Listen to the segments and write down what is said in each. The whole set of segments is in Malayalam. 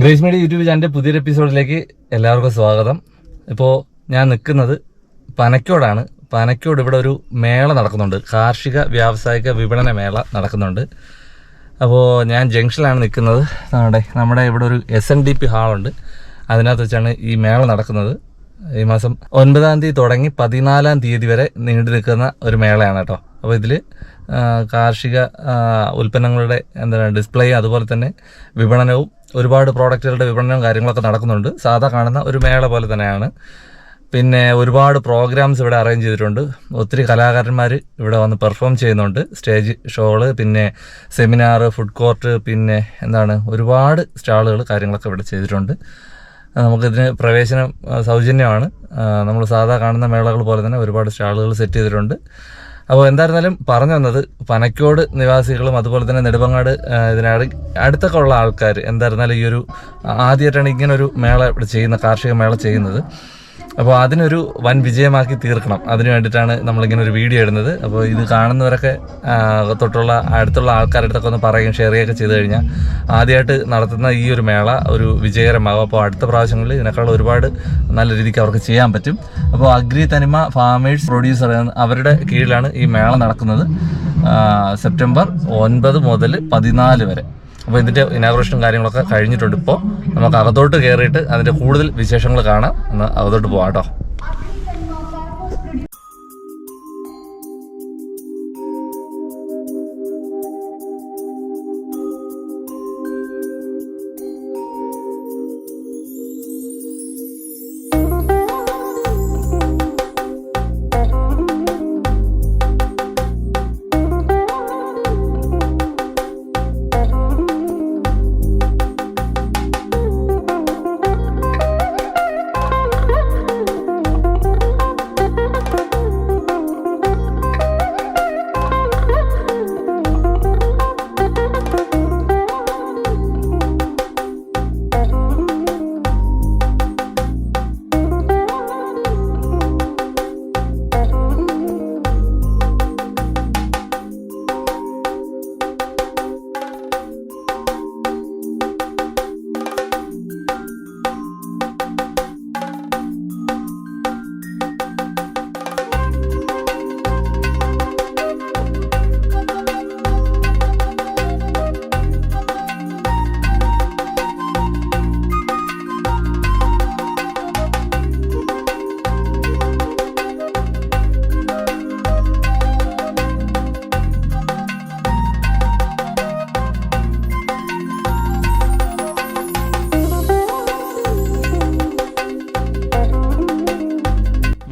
ഗ്രേസ് മീഡിയ യൂട്യൂബ് ചാനലിൻ്റെ പുതിയൊരു എപ്പിസോഡിലേക്ക് എല്ലാവർക്കും സ്വാഗതം. ഇപ്പോൾ ഞാൻ നിൽക്കുന്നത് പനക്കോടാണ്. പനക്കോട് ഇവിടെ ഒരു മേള നടക്കുന്നുണ്ട്, കാർഷിക വ്യാവസായിക വിപണന മേള നടക്കുന്നുണ്ട്. അപ്പോൾ ഞാൻ ജംഗ്ഷനിലാണ് നിൽക്കുന്നത്. നമ്മുടെ ഇവിടെ ഒരു SNDP ഹാളുണ്ട്, അതിനകത്ത് വെച്ചാണ് ഈ മേള നടക്കുന്നത്. ഈ മാസം 9-ാം തീയതി തുടങ്ങി 14-ാം തീയതി വരെ നീണ്ടു നിൽക്കുന്ന ഒരു മേളയാണ് കേട്ടോ. അപ്പോൾ ഇതിൽ കാർഷിക ഉൽപ്പന്നങ്ങളുടെ ഡിസ്പ്ലേ, അതുപോലെ തന്നെ വിപണനവും ഒരുപാട് പ്രോഡക്റ്റുകളുടെ വിപണനവും കാര്യങ്ങളൊക്കെ നടക്കുന്നുണ്ട്. സാധാ കാണുന്ന ഒരു മേള പോലെ തന്നെയാണ്. പിന്നെ ഒരുപാട് പ്രോഗ്രാംസ് ഇവിടെ അറേഞ്ച് ചെയ്തിട്ടുണ്ട്. ഒത്തിരി കലാകാരന്മാർ ഇവിടെ വന്ന് പെർഫോം ചെയ്യുന്നുണ്ട്. സ്റ്റേജ് ഷോകള്, പിന്നെ സെമിനാർ, ഫുഡ് കോർട്ട്, പിന്നെ ഒരുപാട് സ്റ്റാളുകൾ കാര്യങ്ങളൊക്കെ ഇവിടെ ചെയ്തിട്ടുണ്ട്. നമുക്കിതിന് പ്രവേശനം സൗജന്യമാണ്. നമ്മൾ സാധാ കാണുന്ന മേളകൾ പോലെ തന്നെ ഒരുപാട് സ്റ്റാളുകൾ സെറ്റ് ചെയ്തിട്ടുണ്ട്. അപ്പോൾ എന്തായിരുന്നാലും പറഞ്ഞു വന്നത്, പനക്കോട് നിവാസികളും അതുപോലെ തന്നെ നെടുമങ്ങാട് അടുത്തൊക്കെ ഉള്ള ആൾക്കാർ എന്തായിരുന്നാലും ഈ ഒരു ആദ്യമായിട്ടാണ് ഇങ്ങനൊരു മേള ഇവിടെ ചെയ്യുന്ന, കാർഷിക മേള ചെയ്യുന്നത്. അപ്പോൾ അതിനൊരു വൻ വിജയമാക്കി തീർക്കണം, അതിന് വേണ്ടിയിട്ടാണ് നമ്മളിങ്ങനെ ഒരു വീഡിയോ ഇടുന്നത്. അപ്പോൾ ഇത് കാണുന്നവരൊക്കെ തൊട്ടുള്ള അടുത്തുള്ള ആൾക്കാരുടെ അടുത്തൊക്കെ ഒന്ന് പറയുകയും ഷെയർ ചെയ്യുകയൊക്കെ ചെയ്ത് കഴിഞ്ഞാൽ ആദ്യമായിട്ട് നടത്തുന്ന ഈ ഒരു മേള ഒരു വിജയകരമാകും. അപ്പോൾ അടുത്ത പ്രാവശ്യങ്ങളിൽ ഇതിനേക്കാൾ ഒരുപാട് നല്ല രീതിക്ക് അവർക്ക് ചെയ്യാൻ പറ്റും. അപ്പോൾ അഗ്രി തനിമ ഫാമേഴ്സ് പ്രൊഡ്യൂസർ അവരുടെ കീഴിലാണ് ഈ മേള നടക്കുന്നത്. സെപ്റ്റംബർ 9 മുതൽ 14 വരെ. അപ്പോൾ ഇതിൻ്റെ ഇനാഗുറേഷനും കാര്യങ്ങളൊക്കെ കഴിഞ്ഞിട്ടുണ്ട്. ഇപ്പോൾ നമുക്ക് അകത്തോട്ട് കയറിയിട്ട് അതിൻ്റെ കൂടുതൽ വിശേഷങ്ങൾ കാണാം. ഒന്ന് അകത്തോട്ട് പോകാം കേട്ടോ.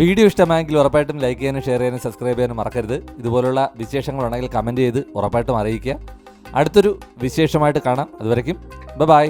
വീഡിയോ ഇഷ്ടമായെങ്കിൽ ഉറപ്പായിട്ടും ലൈക്ക് ചെയ്യാനും ഷെയർ ചെയ്യാനും സബ്സ്ക്രൈബ് ചെയ്യാനും മറക്കരുത്. ഇതുപോലുള്ള വിശേഷങ്ങളുണ്ടെങ്കിൽ കമൻറ്റ് ചെയ്ത് ഉറപ്പായിട്ടും അറിയിക്കുക. അടുത്തൊരു വിശേഷമായിട്ട് കാണാം. അതുവരയ്ക്കും ബൈ.